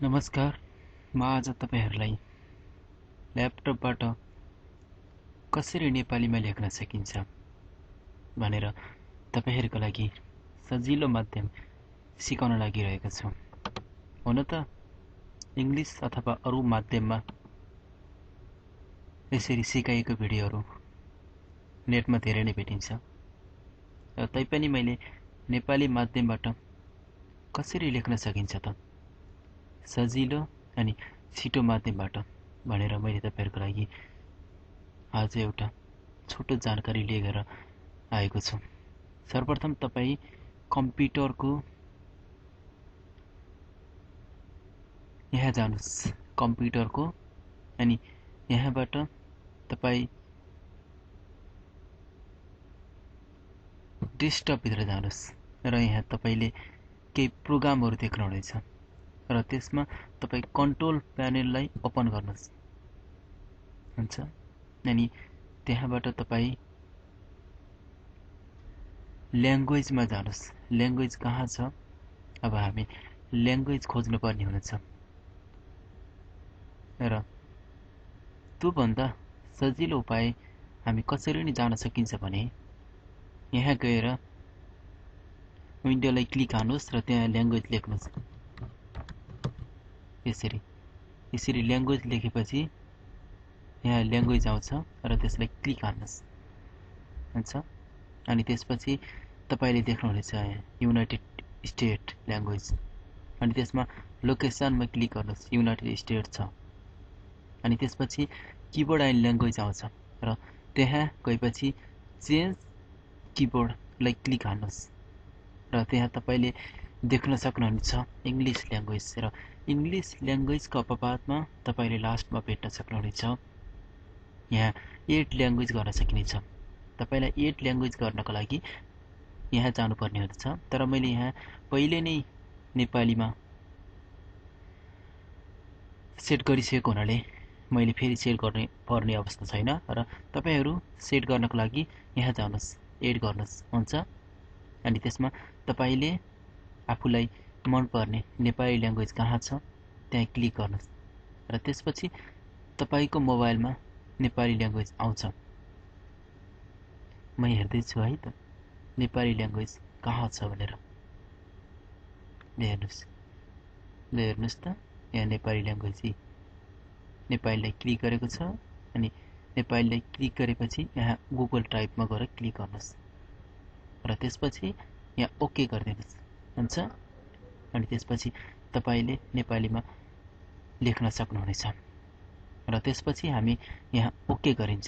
नमस्कार। म आज तपाईहरुलाई ल्यापटपबाट कसरी नेपालीमा लेख्न सकिन्छ भनेर तपाईहरुको लागि सजिलो माध्यम सिकाउन लागिरहेको छु। हुन त इंग्लिश अथवा अरु माध्यममा यसरी सिकाइएको भिडियोहरु नेटमा धेरै नै भेटिन्छ। र तैपनि मैले नेपाली माध्यमबाट कसरी लेख्न सकिन्छ त सजिलो अनि छिटो माध्यमबाट भनेर मैले तपाईहरुको लागि आज एउटा छोटो जानकारी लिएर आएको छु। सर्वप्रथम तपाई कम्प्युटरको यहाँ जानुस्, कम्प्युटरको अनि यहाँबाट तपाई डेस्कटप भित्र जानुस् र यहाँ तपाईले केही प्रोग्रामहरु देख्नुहुनेछ र त्यसमा तपाई कन्ट्रोल प्यानललाई ओपन गर्नुस् हुन्छ। अनि त्यहाँबाट तपाई ल्याङ्ग्वेजमा जानुस्। ल्याङ्ग्वेज कहाँ छ? अब हामी ल्याङ्ग्वेज खोज्नु पर्ने हुनेछ र त्यो भन्दा सजिलो उपाय हामी कसरी नि जान सकिन्छ भने यहाँ गएर विन्डोलाई क्लिक हानुस् र त्यहाँ ल्याङ्ग्वेज लेख्नुस्। यसरी ल्याङ्ग्वेज लेखेपछि यहाँ ल्याङ्ग्वेज आउँछ र त्यसलाई क्लिक हान्नुस् हुन्छ। अनि त्यसपछि तपाईले देख्नुहुनेछ युनाइटेड स्टेट ल्याङ्ग्वेज अनि त्यसमा लोकेसनमा क्लिक गर्नुस्। युनाइटेड स्टेट छ अनि त्यसपछि कीबोर्ड एन्ड ल्याङ्ग्वेज आउँछ र त्यहाँ गएपछि चेन्ज कीबोर्डलाई क्लिक हान्नुस् र त्यहाँ तपाईले देख्न सक्नुहुन्छ इंग्लिश ल्याङ्ग्वेज र इंग्लिश ल्याङ्ग्वेजको अपवादमा तपाईले लास्टमा भेट्न सक्नुहुनेछ यहाँ 8 ल्याङ्ग्वेज गर्न सकिनेछ। तपाईलाई 8 ल्याङ्ग्वेज गर्नको लागि यहाँ जानुपर्ने हुन्छ। तर मैले यहाँ पहिले नै नेपालीमा सेट गरिसकेको हुनाले मैले फेरि सेट गर्ने पर्ने अवस्था छैन र तपाईहरु सेट गर्नको लागि यहाँ जानुस्, एड गर्नुस् हुन्छ। अनि त्यसमा तपाईले आफुलाई मन पर्ने नेपाली ल्याङ्ग्वेज कहाँ छ त्यहाँ क्लिक गर्नुस् र त्यसपछि तपाईको मोबाइलमा नेपाली ल्याङ्ग्वेज आउँछ। म हेर्दै छु है त नेपाली ल्याङ्ग्वेज कहाँ छ भनेर। हेर्नुस् त यहाँ नेपाली ल्याङ्ग्वेज नेपालीलाई क्लिक गरेको छ अनि नेपालीलाई क्लिक गरेपछि यहाँ गुगल ड्राइभमा गएर क्लिक गर्नुस् र त्यसपछि यहाँ ओके गरिदिनुस् हुन्छ। अनि त्यसपछि तपाईले नेपालीमा लेख्न सक्नुहुनेछ र त्यसपछि हामी यहाँ ओके गरिन्छ।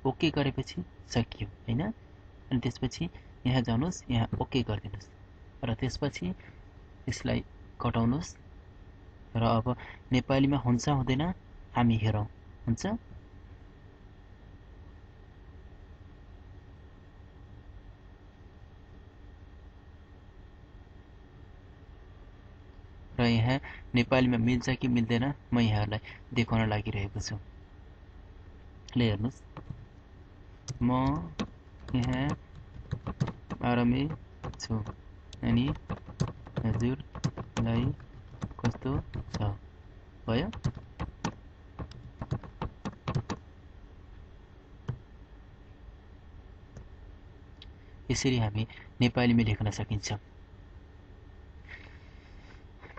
ओके गरेपछि सकियो हैन। अनि त्यसपछि यहाँ जानुस्, यहाँ ओके गरिदिनुस् र त्यसपछि यसलाई कटाउनुस् र अब नेपालीमा हुन्छ हुँदैन हामी हेरौं हुन्छ। र यहाँ नेपालीमा मिल्छ कि मिल्दैन म यहाँहरुलाई देखाउन लागिरहेको छु। ले हेर्नुस् म यहाँ आरामै छु अनि हजुरलाई कस्तो छ भयो। यसरी हामी नेपालीमा लेख्न सकिन्छ।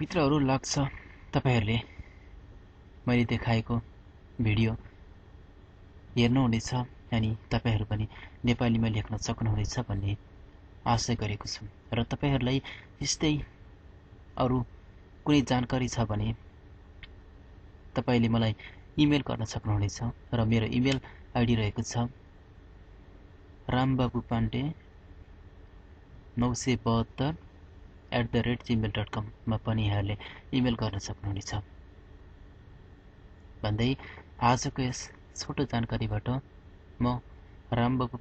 मित्रहरु लाग्छ तपाईहरुले मैले देखाएको भिडियो हेर्नुहुनेछ अनि तपाईहरु पनि नेपालीमा लेख्न सक्नुहुनेछ भन्ने आशा गरेको छु। र तपाईहरुलाई यस्तै अरु कुनै जानकारी छ भने तपाईले मलाई इमेल गर्न सक्नुहुनेछ र मेरो इमेल आईडी रहेको छ rambabupande972@gmail.com मा पनि यहाँले इमेल गर्न सक्नुहुनेछ भन्दै आजको यस छोटो जानकारीबाट म रामबाबु